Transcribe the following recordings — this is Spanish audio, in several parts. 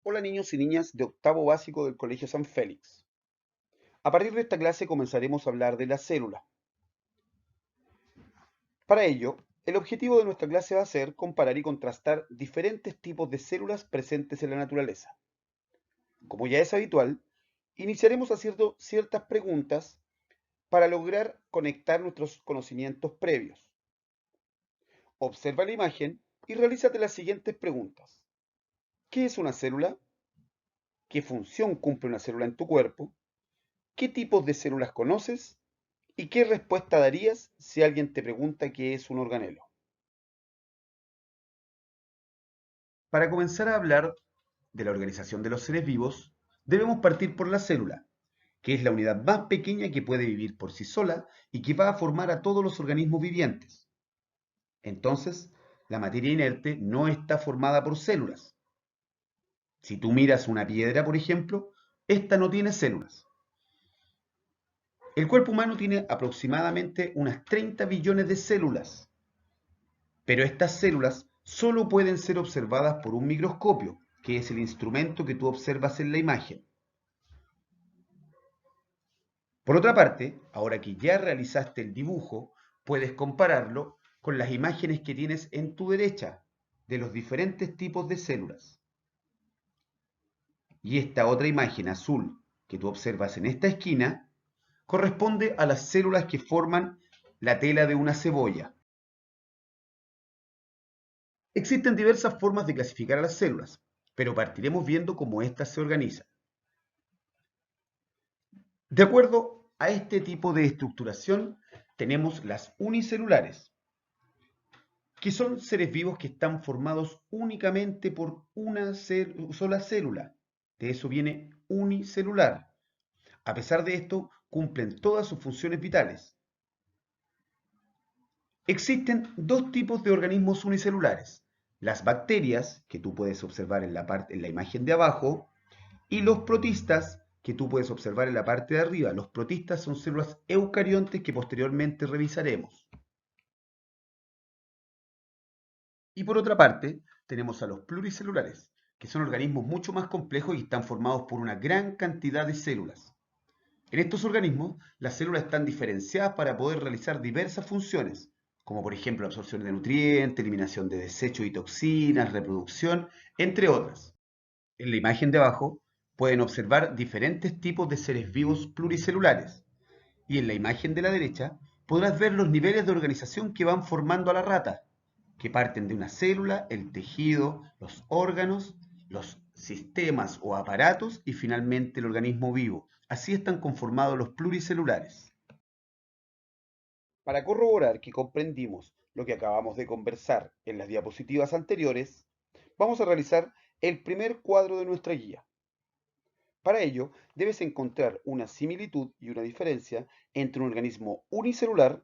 Hola niños y niñas de octavo básico del Colegio San Félix. A partir de esta clase comenzaremos a hablar de la célula. Para ello, el objetivo de nuestra clase va a ser comparar y contrastar diferentes tipos de células presentes en la naturaleza. Como ya es habitual, iniciaremos haciendo ciertas preguntas para lograr conectar nuestros conocimientos previos. Observa la imagen y realízate las siguientes preguntas. ¿Qué es una célula? ¿Qué función cumple una célula en tu cuerpo? ¿Qué tipos de células conoces? ¿Y qué respuesta darías si alguien te pregunta qué es un organelo? Para comenzar a hablar de la organización de los seres vivos, debemos partir por la célula, que es la unidad más pequeña que puede vivir por sí sola y que va a formar a todos los organismos vivientes. Entonces, la materia inerte no está formada por células. Si tú miras una piedra, por ejemplo, esta no tiene células. El cuerpo humano tiene aproximadamente unas 30 billones de células. Pero estas células solo pueden ser observadas por un microscopio, que es el instrumento que tú observas en la imagen. Por otra parte, ahora que ya realizaste el dibujo, puedes compararlo con las imágenes que tienes en tu derecha de los diferentes tipos de células. Y esta otra imagen azul que tú observas en esta esquina corresponde a las células que forman la tela de una cebolla. Existen diversas formas de clasificar a las células, pero partiremos viendo cómo éstas se organizan. De acuerdo a este tipo de estructuración, tenemos las unicelulares, que son seres vivos que están formados únicamente por una sola célula. De eso viene unicelular. A pesar de esto, cumplen todas sus funciones vitales. Existen dos tipos de organismos unicelulares: las bacterias, que tú puedes observar en la imagen de abajo, y los protistas, que tú puedes observar en la parte de arriba. Los protistas son células eucariontes que posteriormente revisaremos. Y por otra parte, tenemos a los pluricelulares, que son organismos mucho más complejos y están formados por una gran cantidad de células. En estos organismos, las células están diferenciadas para poder realizar diversas funciones, como por ejemplo absorción de nutrientes, eliminación de desechos y toxinas, reproducción, entre otras. En la imagen de abajo pueden observar diferentes tipos de seres vivos pluricelulares, y en la imagen de la derecha podrás ver los niveles de organización que van formando a la rata, que parten de una célula, el tejido, los órganos, los sistemas o aparatos y finalmente el organismo vivo. Así están conformados los pluricelulares. Para corroborar que comprendimos lo que acabamos de conversar en las diapositivas anteriores, vamos a realizar el primer cuadro de nuestra guía. Para ello, debes encontrar una similitud y una diferencia entre un organismo unicelular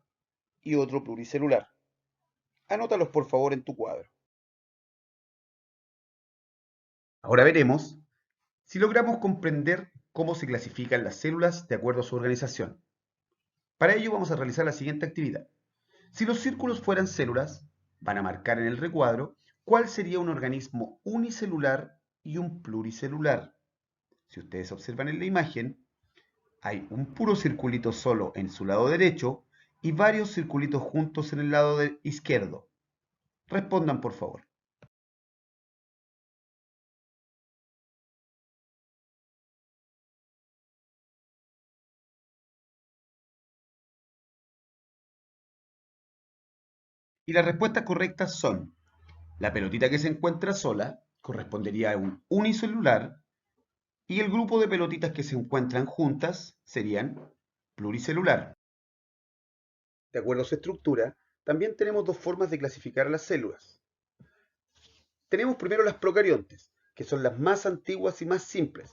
y otro pluricelular. Anótalos por favor en tu cuadro. Ahora veremos si logramos comprender cómo se clasifican las células de acuerdo a su organización. Para ello vamos a realizar la siguiente actividad. Si los círculos fueran células, van a marcar en el recuadro cuál sería un organismo unicelular y un pluricelular. Si ustedes observan en la imagen, hay un puro circulito solo en su lado derecho y varios circulitos juntos en el lado izquierdo. Respondan, por favor. Y las respuestas correctas son: la pelotita que se encuentra sola correspondería a un unicelular y el grupo de pelotitas que se encuentran juntas serían pluricelular. De acuerdo a su estructura, también tenemos dos formas de clasificar a las células. Tenemos primero las procariontes, que son las más antiguas y más simples,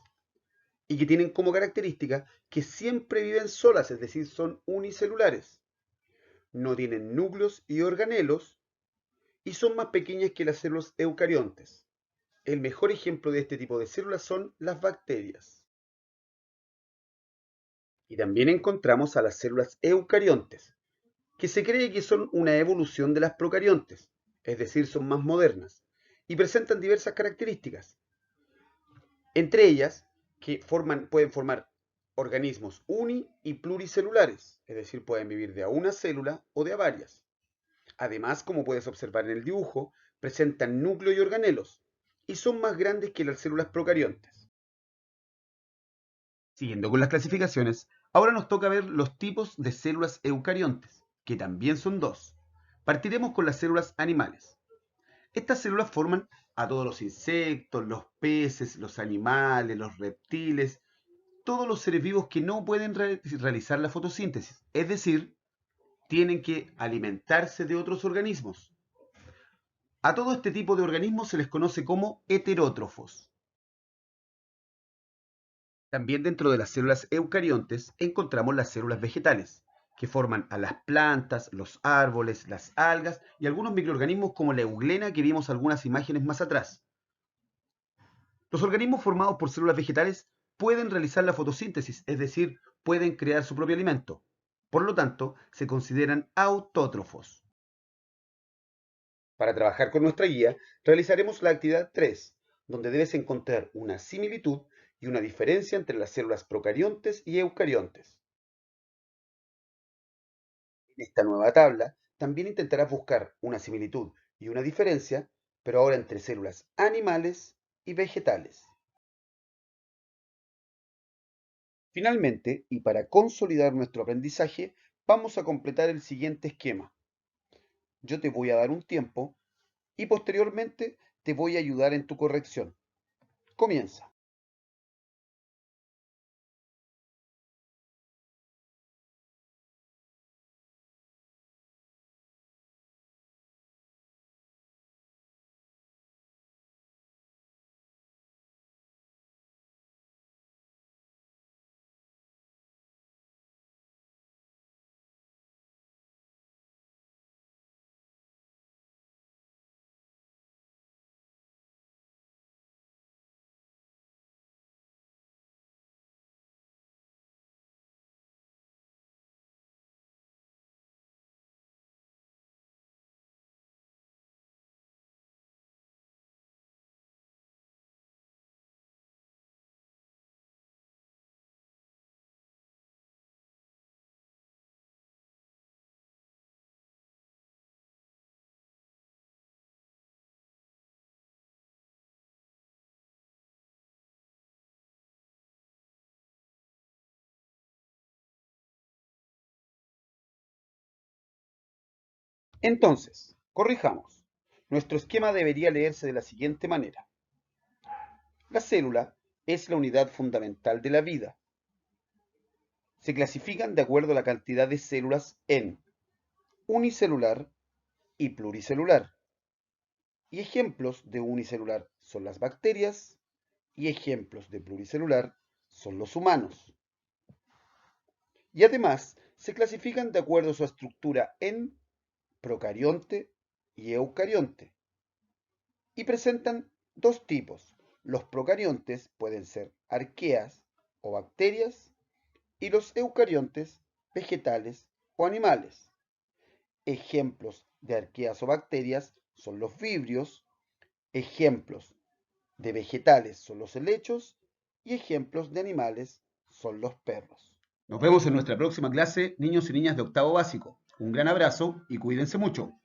y que tienen como característica que siempre viven solas, es decir, son unicelulares. No tienen núcleos y organelos y son más pequeñas que las células eucariontes. El mejor ejemplo de este tipo de células son las bacterias. Y también encontramos a las células eucariontes, que se cree que son una evolución de las procariontes, es decir, son más modernas, y presentan diversas características. Entre ellas, pueden formar organismos uni y pluricelulares, es decir, pueden vivir de a una célula o de a varias. Además, como puedes observar en el dibujo, presentan núcleo y organelos y son más grandes que las células procariontes. Siguiendo con las clasificaciones, ahora nos toca ver los tipos de células eucariontes, que también son dos. Partiremos con las células animales. Estas células forman a todos los insectos, los peces, los animales, los reptiles, todos los seres vivos que no pueden realizar la fotosíntesis, es decir, tienen que alimentarse de otros organismos. A todo este tipo de organismos se les conoce como heterótrofos. También dentro de las células eucariontes encontramos las células vegetales, que forman a las plantas, los árboles, las algas y algunos microorganismos como la euglena que vimos algunas imágenes más atrás. Los organismos formados por células vegetales pueden realizar la fotosíntesis, es decir, pueden crear su propio alimento. Por lo tanto, se consideran autótrofos. Para trabajar con nuestra guía, realizaremos la actividad 3, donde debes encontrar una similitud y una diferencia entre las células procariontes y eucariontes. En esta nueva tabla, también intentarás buscar una similitud y una diferencia, pero ahora entre células animales y vegetales. Finalmente, y para consolidar nuestro aprendizaje, vamos a completar el siguiente esquema. Yo te voy a dar un tiempo y posteriormente te voy a ayudar en tu corrección. Comienza. Entonces, corrijamos. Nuestro esquema debería leerse de la siguiente manera. La célula es la unidad fundamental de la vida. Se clasifican de acuerdo a la cantidad de células en unicelular y pluricelular. Y ejemplos de unicelular son las bacterias y ejemplos de pluricelular son los humanos. Y además se clasifican de acuerdo a su estructura en procarionte y eucarionte. Y presentan dos tipos. Los procariontes pueden ser arqueas o bacterias y los eucariontes vegetales o animales. Ejemplos de arqueas o bacterias son los vibrios, ejemplos de vegetales son los helechos y ejemplos de animales son los perros. Nos vemos en nuestra próxima clase, niños y niñas de octavo básico. Un gran abrazo y cuídense mucho.